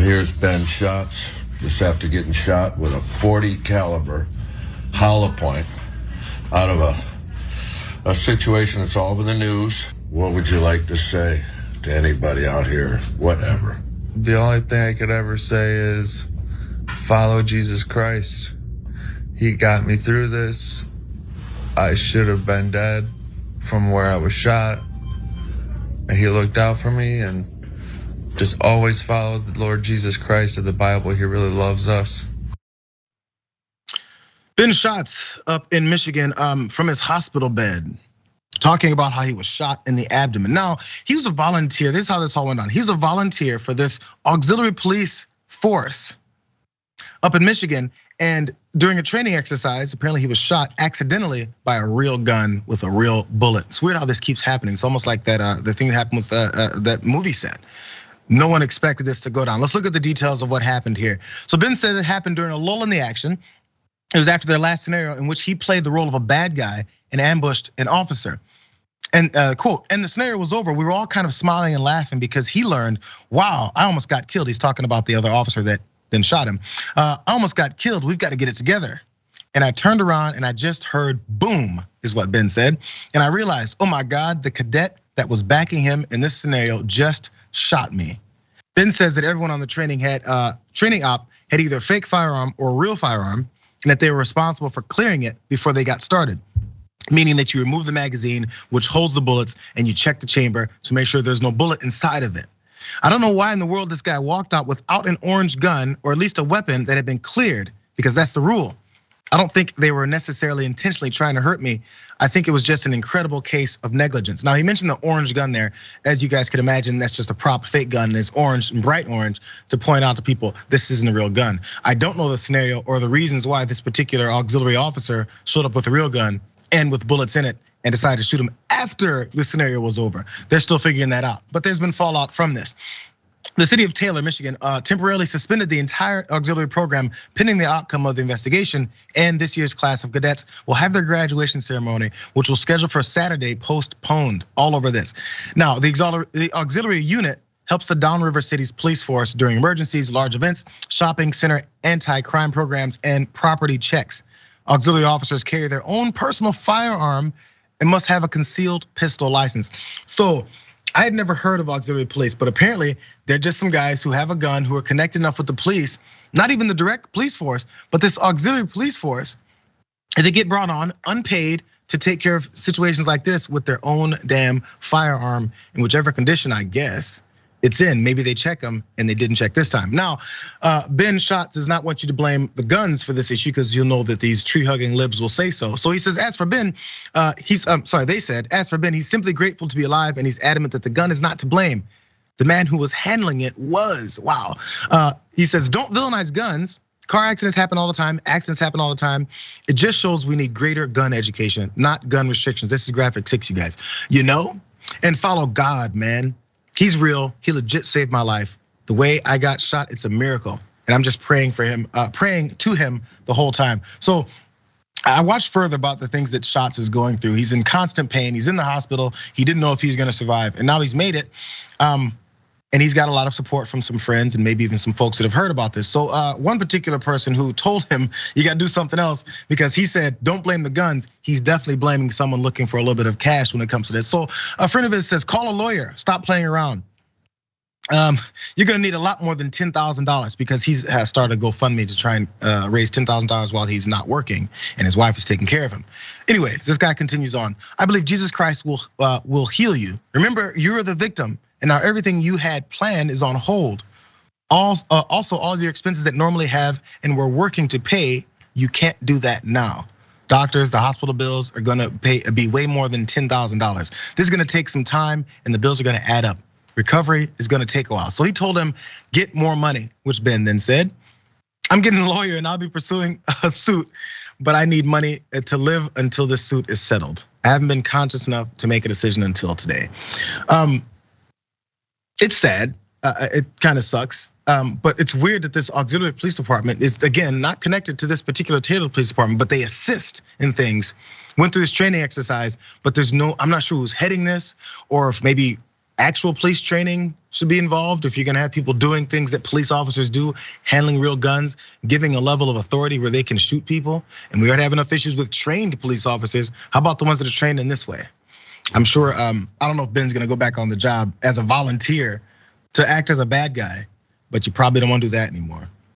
Here's Ben shots just after getting shot with a .40 caliber hollow point out of a situation that's all over the news. What would you like to say to anybody out here? Whatever. The only thing I could ever say is follow Jesus Christ. He got me through this. I should have been dead from where I was shot. And he looked out for me, and just always follow the Lord Jesus Christ of the Bible. He really loves us. Ben shots up in Michigan from his hospital bed, talking about how he was shot in the abdomen. Now, he was a volunteer. This is how this all went on. He was a volunteer for this auxiliary police force up in Michigan. And during a training exercise, apparently he was shot accidentally by a real gun with a real bullet. It's weird how this keeps happening. It's almost like that the thing that happened with that movie set. No one expected this to go down. Let's look at the details of what happened here. So Ben said it happened during a lull in the action. It was after their last scenario in which he played the role of a bad guy and ambushed an officer. And quote, and the scenario was over. We were all kind of smiling and laughing because he learned, wow, I almost got killed. He's talking about the other officer that then shot him. I almost got killed. We've got to get it together. And I turned around and I just heard boom, is what Ben said. And I realized, oh my God, the cadet that was backing him in this scenario just shot me. Ben says that everyone on the training op had either a fake firearm or a real firearm, and that they were responsible for clearing it before they got started. Meaning that you remove the magazine, which holds the bullets, and you check the chamber to make sure there's no bullet inside of it. I don't know why in the world this guy walked out without an orange gun or at least a weapon that had been cleared, because that's the rule. I don't think they were necessarily intentionally trying to hurt me. I think it was just an incredible case of negligence. Now, he mentioned the orange gun there. As you guys could imagine, that's just a prop fake gun. And it's orange and bright orange to point out to people, this isn't a real gun. I don't know the scenario or the reasons why this particular auxiliary officer showed up with a real gun and with bullets in it and decided to shoot him after the scenario was over. They're still figuring that out, but there's been fallout from this. The city of Taylor, Michigan, temporarily suspended the entire auxiliary program pending the outcome of the investigation, and this year's class of cadets will have their graduation ceremony, which will schedule for Saturday, postponed. All over this. Now, the auxiliary unit helps the Downriver City's police force during emergencies, large events, shopping center, anti-crime programs, and property checks. Auxiliary officers carry their own personal firearm and must have a concealed pistol license. So I had never heard of auxiliary police, but apparently they're just some guys who have a gun who are connected enough with the police, not even the direct police force, but this auxiliary police force, and they get brought on unpaid to take care of situations like this with their own damn firearm in whichever condition, I guess, it's in. Maybe they check them and they didn't check this time. Now, Ben Schott does not want you to blame the guns for this issue because you'll know that these tree-hugging libs will say so. So he says, as for Ben, they said, as for Ben, he's simply grateful to be alive and he's adamant that the gun is not to blame. The man who was handling it was, wow. He says, don't villainize guns. Car accidents happen all the time, accidents happen all the time. It just shows we need greater gun education, not gun restrictions. This is graphic 6, you guys. You know, and follow God, man. He's real, he legit saved my life. The way I got shot, it's a miracle. And I'm just praying for him, praying to him the whole time. So I watched further about the things that Shots is going through. He's in constant pain, he's in the hospital. He didn't know if he's gonna survive, and now he's made it. And he's got a lot of support from some friends and maybe even some folks that have heard about this. So one particular person who told him, you gotta do something else, because he said, don't blame the guns. He's definitely blaming someone looking for a little bit of cash when it comes to this. So a friend of his says, call a lawyer, stop playing around. You're gonna need a lot more than $10,000 because he's has started a GoFundMe to try and raise $10,000 while he's not working and his wife is taking care of him. Anyway, this guy continues on. I believe Jesus Christ will heal you. Remember, you're the victim, and now everything you had planned is on hold. Also, all your expenses that normally have and were working to pay, you can't do that now. Doctors, the hospital bills are gonna be way more than $10,000. This is gonna take some time, and the bills are gonna add up. Recovery is gonna take a while. So he told him, get more money, which Ben then said, I'm getting a lawyer and I'll be pursuing a suit, but I need money to live until this suit is settled. I haven't been conscious enough to make a decision until today. It's sad, it kind of sucks. But it's weird that this auxiliary police department is, again, not connected to this particular Taylor Police Department, but they assist in things. Went through this training exercise, but there's no, I'm not sure who's heading this, or if maybe actual police training should be involved. If you're gonna have people doing things that police officers do, handling real guns, giving a level of authority where they can shoot people. And we already have enough issues with trained police officers. How about the ones that are trained in this way? I'm sure, I don't know if Ben's gonna go back on the job as a volunteer to act as a bad guy, but you probably don't wanna do that anymore.